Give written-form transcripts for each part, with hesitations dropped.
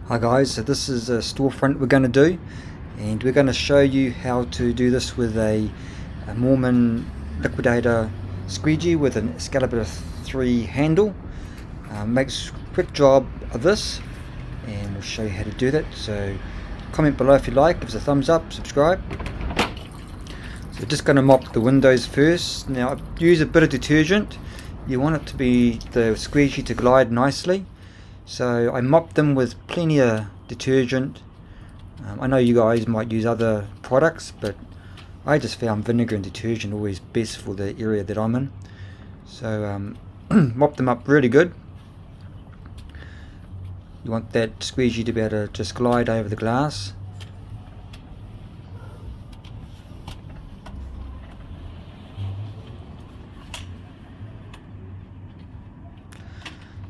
Hi guys, so this is a storefront we're going to do, and we're going to show you how to do this with a Moerman Liquidator Squeegee with an Excalibur 3 handle. Makes a quick job of this, and we'll show you how to do that. So comment below if you like, give us a thumbs up, subscribe. So we're just going to mop the windows first. Now use a bit of detergent. You want it to be the squeegee to glide nicely. So I mopped them with plenty of detergent. I know you guys might use other products, but I just found vinegar and detergent always best for the area that I'm in. So mop them up really good. You want that squeegee to be able to just glide over the glass.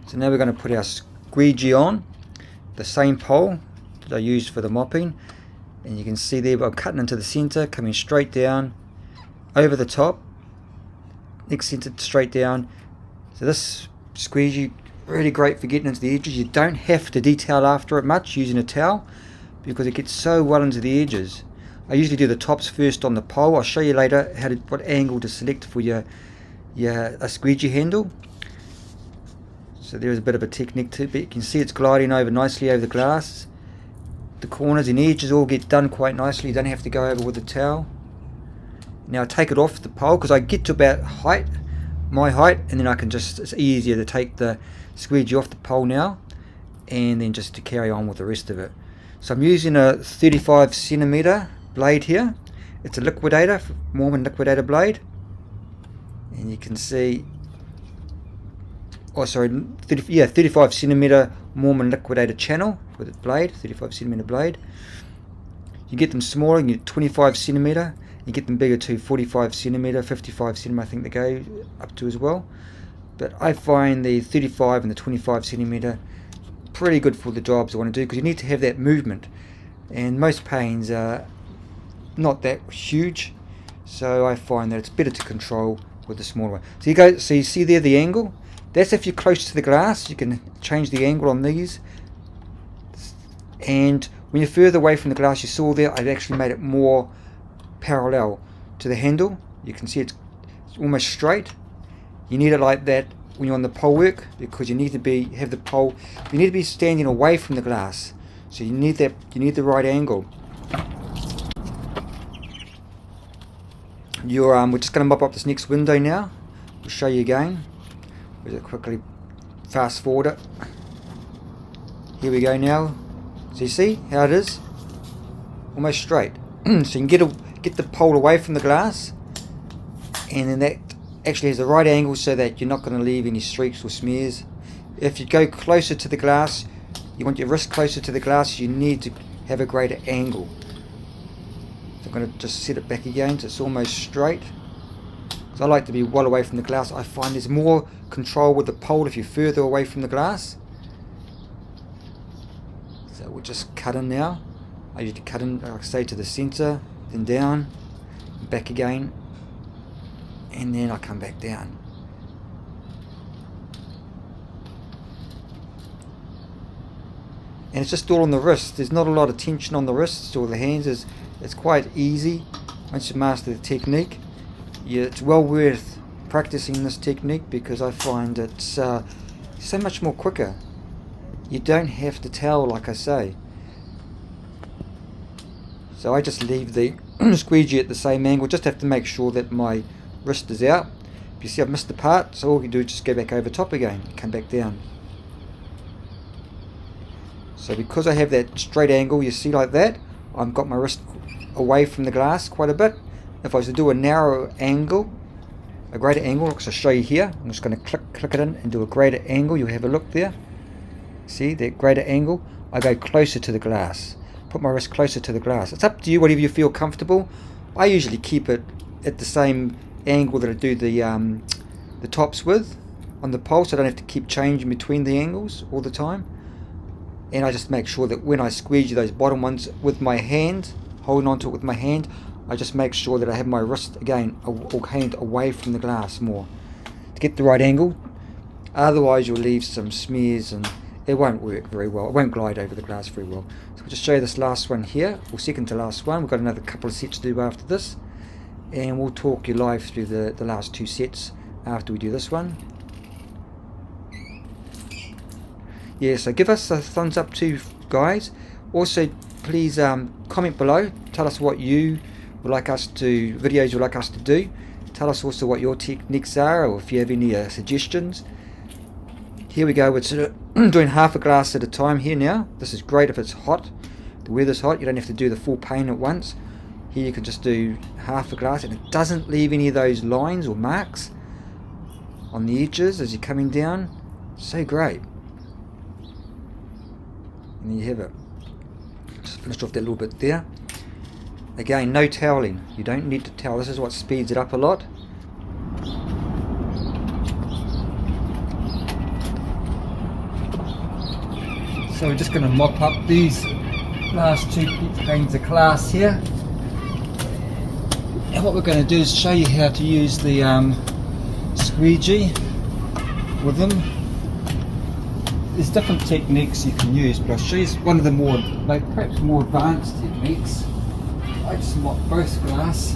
So now we're going to put our squeegee on the same pole that I used for the mopping, and you can see there I'm cutting into the center, coming straight down over the top, next center straight down. So this squeegee really great for getting into the edges. You don't have to detail after it much using a towel because it gets so well into the edges. I usually do the tops first on the pole. I'll show you later what angle to select for your squeegee handle. So there's a bit of a technique to it, but you can see it's gliding over nicely over the glass. The corners and edges all get done quite nicely. You don't have to go over with a towel. Now I take it off the pole because I get to about my height, and then I can it's easier to take the squeegee off the pole now, and then just to carry on with the rest of it. So I'm using a 35cm blade here. It's a Liquidator, Moerman Liquidator blade, and you can see. 35cm Moerman Liquidator channel with its blade, 35cm blade. You get them smaller, you get 25cm. You get them bigger too, 45cm, 55cm I think they go up to as well. But I find the 35 and the 25cm pretty good for the jobs I want to do, because you need to have that movement, and most panes are not that huge, so I find that it's better to control with the smaller one. So you see there the angle. That's if you're close to the glass. You can change the angle on these, and when you're further away from the glass, you saw there I've actually made it more parallel to the handle. You can see it's almost straight. You need it like that when you're on the pole work, because you need to have the pole. You need to be standing away from the glass, so you need the right angle. We're just going to mop up this next window now. We'll show you again. We'll quickly fast forward it. Here we go now. So you see how it is? Almost straight. So you can get the pole away from the glass, and then that actually has the right angle so that you're not going to leave any streaks or smears. If you go closer to the glass, you want your wrist closer to the glass, you need to have a greater angle. So I'm going to just set it back again so it's almost straight. I like to be well away from the glass. I find there's more control with the pole if you're further away from the glass. So we'll just cut in now. I usually cut in, like I say, to the center, then down, back again, and then I come back down. And it's just all on the wrist. There's not a lot of tension on the wrists or the hands. It's quite easy once you master the technique. Yeah, it's well worth practicing this technique, because I find it's so much more quicker. You don't have to towel, like I say. So I just leave the squeegee at the same angle. Just have to make sure that my wrist is out. If you see I've missed the part, so all you do is just go back over top again, come back down. So because I have that straight angle, you see like that, I've got my wrist away from the glass quite a bit. If I was to do a narrow angle, a greater angle, which I'll show you here, I'm just going to click it in and do a greater angle. You'll have a look there. See that greater angle? I go closer to the glass. Put my wrist closer to the glass. It's up to you, whatever you feel comfortable. I usually keep it at the same angle that I do the tops with on the pole, so I don't have to keep changing between the angles all the time. And I just make sure that when I squeegee those bottom ones with my hand, holding onto it with my hand, I just make sure that I have my wrist again or hand away from the glass more to get the right angle. Otherwise you'll leave some smears and it won't work very well. It won't glide over the glass very well. So I'll just show you this last one here, or second to last one. We've got another couple of sets to do after this, and we'll talk you live through the last 2 sets after we do this one. Yeah, so give us a thumbs up too, guys. Also, please comment below. Tell us what you would like us to, videos you'd like us to do. Tell us also what your techniques are, or if you have any suggestions. Here we go, we're sort of doing half a glass at a time here now. This is great if it's hot. The weather's hot, you don't have to do the full pane at once. Here you can just do half a glass, and it doesn't leave any of those lines or marks on the edges as you're coming down. So great. And there you have it. Just finished off that little bit there. Again, no toweling. You don't need to towel. This is what speeds it up a lot. So we're just going to mop up these last 2 panes of glass here. And what we're going to do is show you how to use the squeegee with them. There's different techniques you can use, but I'll show you one of the more, perhaps more advanced techniques. I just mop both glass.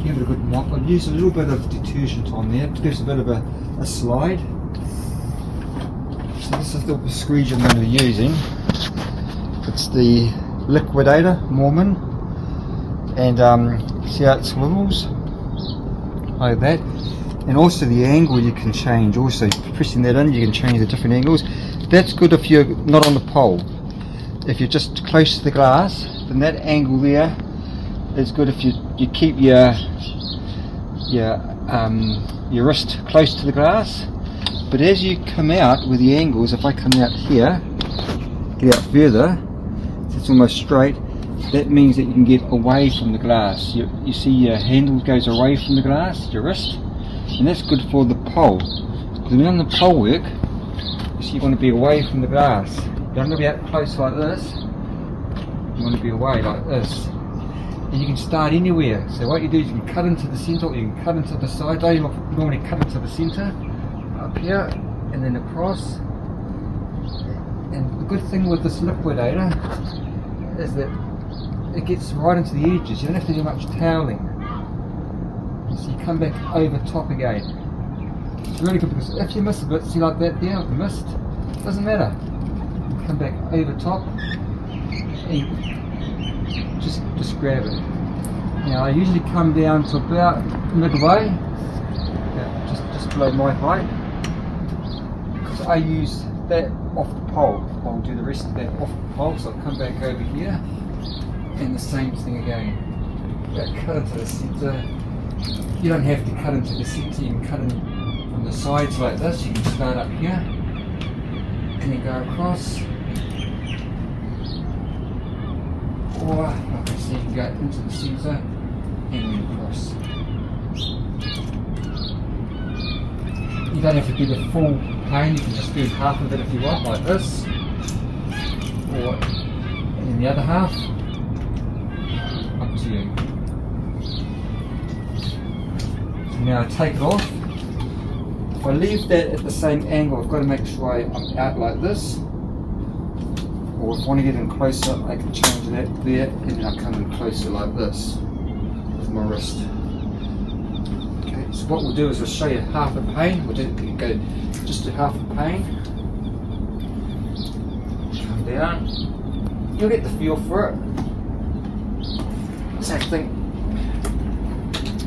Give it a good mop. I'll use a little bit of detergent on there to give us a bit of a slide. So this is the squeegee I'm going to be using. It's the Liquidator, Moerman, and see how it swivels like that. And also the angle you can change. Also pressing that in, you can change the different angles. That's good if you're not on the pole. If you're just close to the glass, then that angle there is good. If you keep your wrist close to the glass. But as you come out with the angles, if I come out here, get out further, so it's almost straight, that means that you can get away from the glass. You see your handle goes away from the glass, your wrist, and that's good for the pole. Because when you're on the pole work, you see you want to be away from the glass. You don't want to be out close like this, you want to be away like this. And you can start anywhere. So what you do is you can cut into the centre, or you can cut into the side. I normally cut into the centre, up here, and then across. And the good thing with this Liquidator is that it gets right into the edges. You don't have to do much toweling. So you come back over top again. It's really good, because if you miss a bit, see like that there, I've missed, it doesn't matter. You come back over top and just grab it. Now I usually come down to about midway, just below my height, because I use that off the pole. I'll do the rest of that off the pole, so I'll come back over here, and the same thing again. Cut into the centre. You don't have to cut into the centre, you can cut in from the sides like this. You can start up here, and then go across. Or, like I said, you can go into the centre, and then across. You don't have to do the full pane, you can just do half of it if you want, like this. Or, and then the other half, up to you. So now I take it off. If I leave that at the same angle, I've got to make sure I'm out like this. Or if I want to get in closer, I can change that there, and then I come in closer like this with my wrist. Okay, so what we'll do is we'll show you half a pane. We'll go just to half a pane. Come down. You'll get the feel for it. Same thing.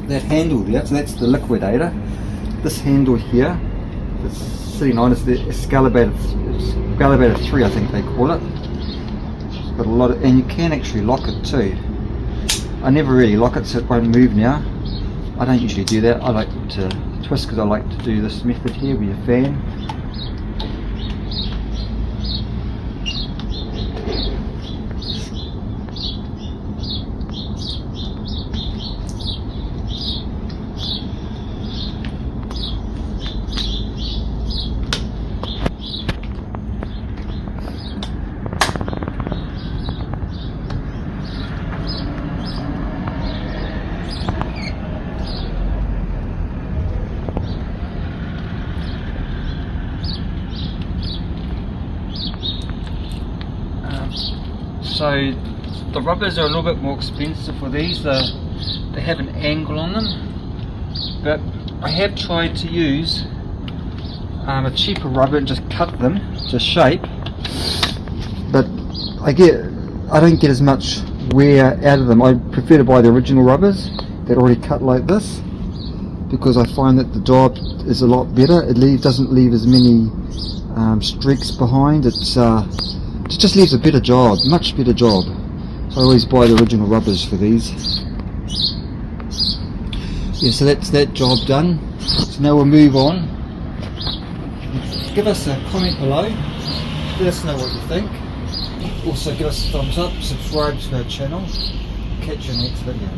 That handle there, so that's the Liquidator. This handle here, that's sitting on, is the Excalibur 3, I think they call it. It's got a lot of, and you can actually lock it too. I never really lock it so it won't move now. I don't usually do that. I like to twist, because I like to do this method here with your fan. So the rubbers are a little bit more expensive for these. They have an angle on them, but I have tried to use a cheaper rubber and just cut them to shape, but I don't get as much wear out of them. I prefer to buy the original rubbers that are already cut like this, because I find that the job is a lot better. It doesn't leave as many streaks behind. It just leaves a better job, much better job. So I always buy the original rubbers for these. Yeah, so that's that job done. So now we'll move on. Give us a comment below. Let us know what you think. Also give us a thumbs up, subscribe to our channel. Catch you next video.